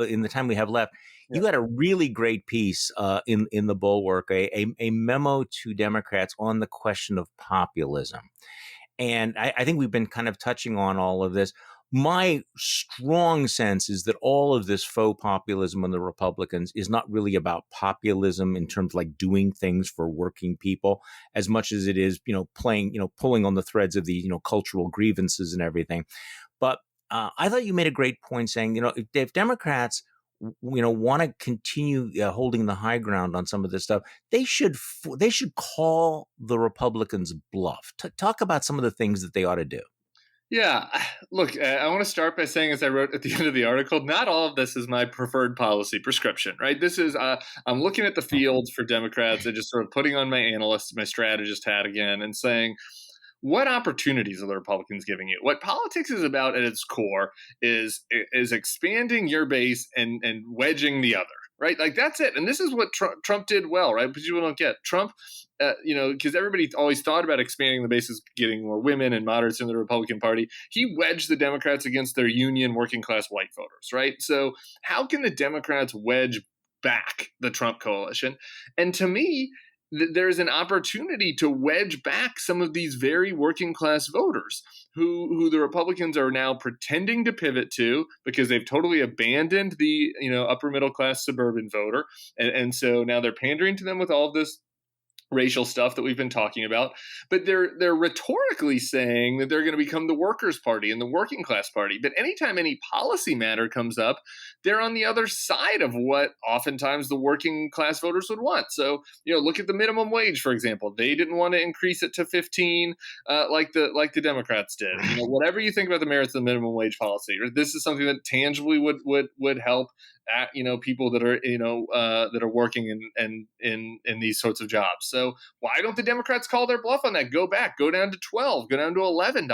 in the time we have left. You had a really great piece in the Bulwark, a memo to Democrats on the question of populism. And I think we've been kind of touching on all of this. My strong sense is that all of this faux populism on the Republicans is not really about populism in terms of like doing things for working people as much as it is, pulling on the threads of the, cultural grievances and everything. But I thought you made a great point saying, if Democrats want to continue holding the high ground on some of this stuff, they should call the Republicans bluff. Talk about some of the things that they ought to do. Yeah, look, I want to start by saying, as I wrote at the end of the article, not all of this is my preferred policy prescription, right? This is, I'm looking at the fields for Democrats and just sort of putting on my analyst, my strategist hat again and saying, what opportunities are the Republicans giving you? What politics is about at its core is expanding your base and wedging the other. right? Like that's it. And this is what Trump did well, right? But people don't get Trump, because everybody always thought about expanding the bases, getting more women and moderates in the Republican Party. He wedged the Democrats against their union working class white voters, right? So how can the Democrats wedge back the Trump coalition? And to me, there's an opportunity to wedge back some of these very working class voters who the Republicans are now pretending to pivot to because they've totally abandoned the upper middle class suburban voter, and so now they're pandering to them with all of this racial stuff that we've been talking about, but they're rhetorically saying that they're going to become the workers' party and the working class party. But anytime any policy matter comes up, they're on the other side of what oftentimes the working class voters would want. So, look at the minimum wage, for example. They didn't want to increase it to 15 like the Democrats did. Whatever you think about the merits of the minimum wage policy, this is something that tangibly would help people that are working in these sorts of jobs. So why don't the Democrats call their bluff on that? Go back, go down to $12, go down to $11.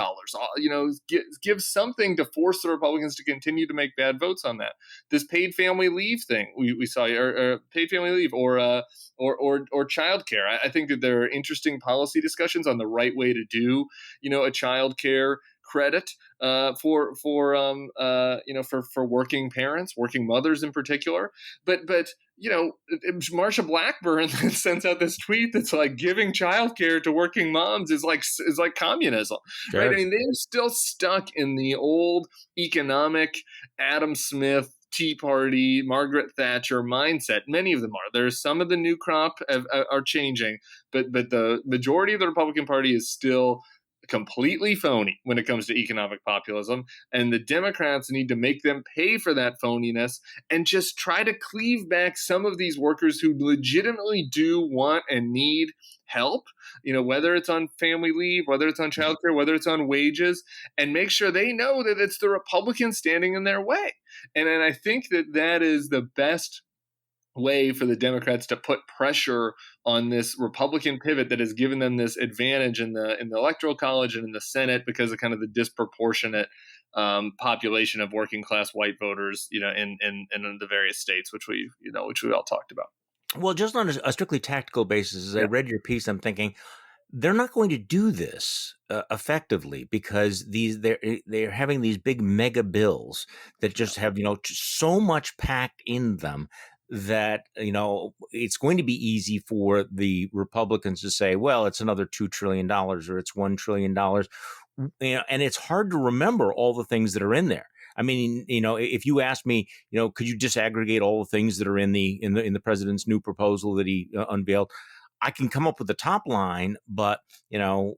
Give something to force the Republicans to continue to make bad votes on that. This paid family leave thing we saw, or paid family leave, or childcare. I think that there are interesting policy discussions on the right way to do a childcare credit for working parents, working mothers in particular. But Marsha Blackburn sends out this tweet that's like giving childcare to working moms is like communism, right? I mean, they're still stuck in the old economic Adam Smith, Tea Party, Margaret Thatcher mindset. Many of them are. There's some of the new crop are changing, but the majority of the Republican Party is still completely phony when it comes to economic populism, and the Democrats need to make them pay for that phoniness and just try to cleave back some of these workers who legitimately do want and need help, whether it's on family leave, whether it's on childcare, whether it's on wages, and make sure they know that it's the Republicans standing in their way. And I think that is the best way for the Democrats to put pressure on this Republican pivot that has given them this advantage in the Electoral College and in the Senate because of kind of the disproportionate population of working class white voters, in the various states, which we all talked about. Well, just on a strictly tactical basis, as I read your piece, I'm thinking they're not going to do this effectively because they're having these big mega bills that just have so much packed in them that it's going to be easy for the Republicans to say, well, it's another $2 trillion or it's $1 trillion, and it's hard to remember all the things that are in there. I mean, if you ask me, could you disaggregate all the things that are in the president's new proposal that he unveiled? I can come up with the top line, but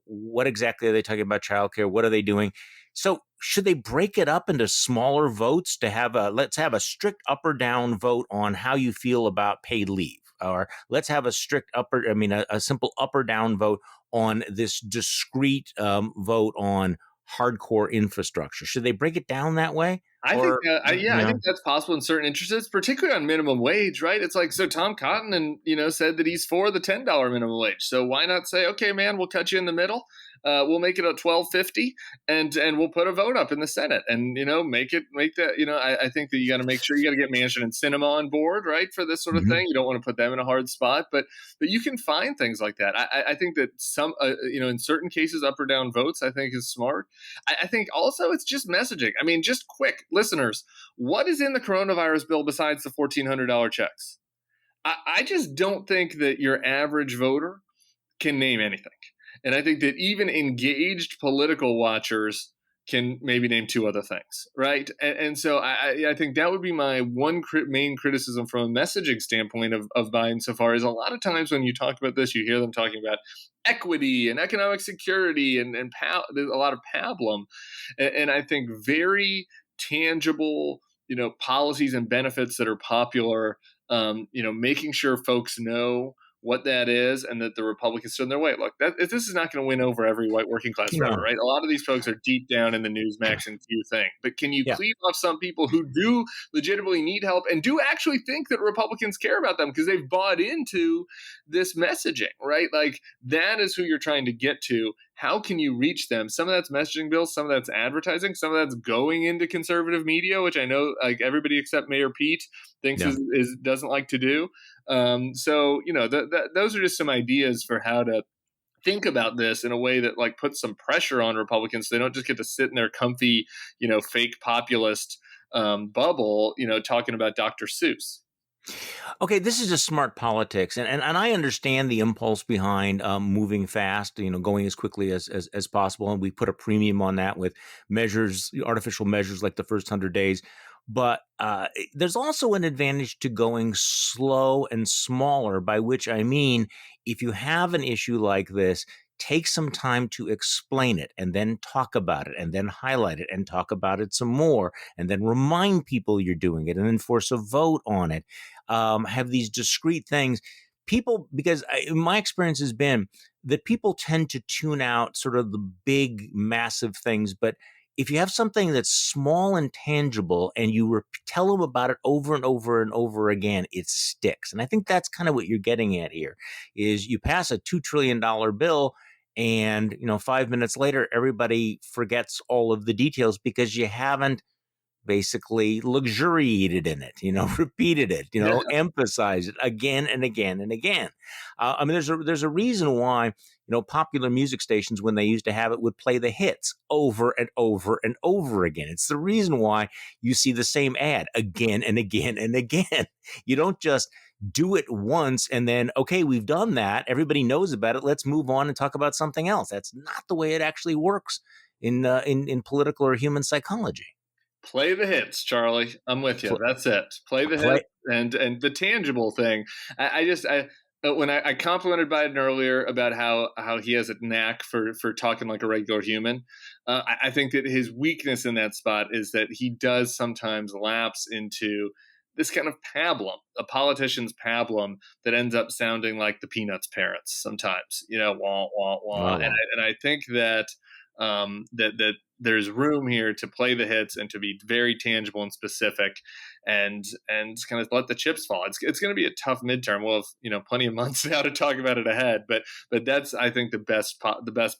what exactly are they talking about? Childcare? What are they doing? So should they break it up into smaller votes to have let's have a strict up or down vote on how you feel about paid leave, or let's have a simple up or down vote on this discrete vote on hardcore infrastructure? Should they break it down that way? I think that's possible in certain interests, particularly on minimum wage, right? It's like, so Tom Cotton said that he's for the $10 minimum wage. So why not say, okay, man, we'll cut you in the middle. We'll make it at $12.50 and we'll put a vote up in the Senate and, make that, I think that you got to make sure you got to get Manchin and Sinema on board, right? For this sort of thing. You don't want to put them in a hard spot, but you can find things like that. I think that some, in certain cases, up or down votes, I think is smart. I think also it's just messaging. I mean, just quick, listeners, what is in the coronavirus bill besides the $1,400 checks? I just don't think that your average voter can name anything. And I think that even engaged political watchers can maybe name two other things, right? And so I think that would be my one main criticism from a messaging standpoint of Biden so far is a lot of times when you talk about this, you hear them talking about equity and economic security and there's a lot of pablum. And I think very tangible, policies and benefits that are popular, making sure folks know what that is and that the Republicans stood in their way. Look, this is not going to win over every white working class voter, right? A lot of these folks are deep down in the Newsmax and Q thing. But can you cleave off some people who do legitimately need help and do actually think that Republicans care about them because they've bought into this messaging, right? Like that is who you're trying to get to. how can you reach them? Some of that's messaging bills, some of that's advertising, some of that's going into conservative media, which I know like everybody except Mayor Pete thinks is doesn't like to do. So those are just some ideas for how to think about this in a way that like puts some pressure on Republicans. So they don't just get to sit in their comfy, fake populist bubble, talking about Dr. Seuss. Okay, this is just smart politics, and I understand the impulse behind moving fast, going as quickly as possible, and we put a premium on that with measures, artificial measures like the first 100 days. But there's also an advantage to going slow and smaller, by which I mean, if you have an issue like this, take some time to explain it and then talk about it and then highlight it and talk about it some more and then remind people you're doing it and then force a vote on it. Have these discrete things. People, because my experience has been that people tend to tune out sort of the big, massive things. But if you have something that's small and tangible and you tell them about it over and over and over again, it sticks. And I think that's kind of what you're getting at here is you pass a $2 trillion bill and, 5 minutes later, everybody forgets all of the details because you haven't basically luxuriated in it, repeated it, emphasized it again and again and again. There's a reason why, popular music stations, when they used to have it, would play the hits over and over and over again. It's the reason why you see the same ad again and again and again. You don't just do it once and then, okay, we've done that. Everybody knows about it. Let's move on and talk about something else. That's not the way it actually works in political or human psychology. Play the hits, Charlie. I'm with you. That's it. Play the hits and the tangible thing. When I complimented Biden earlier about how he has a knack for talking like a regular human, I think that his weakness in that spot is that he does sometimes lapse into this kind of pablum, a politician's pablum that ends up sounding like the Peanuts parents sometimes, wah, wah, wah. And I think that that there's room here to play the hits and to be very tangible and specific and kind of let the chips fall. It's going to be a tough midterm. We'll have, plenty of months now to talk about it ahead, but that's, I think, the best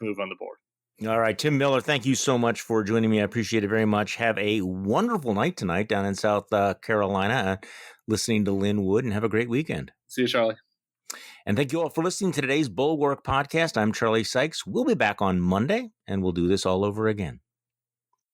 move on the board. All right, Tim Miller, thank you so much for joining me. I appreciate it very much. Have a wonderful night tonight down in South Carolina, listening to Lin Wood, and have a great weekend. See you, Charlie. And thank you all for listening to today's Bulwark podcast. I'm Charlie Sykes. We'll be back on Monday, and we'll do this all over again.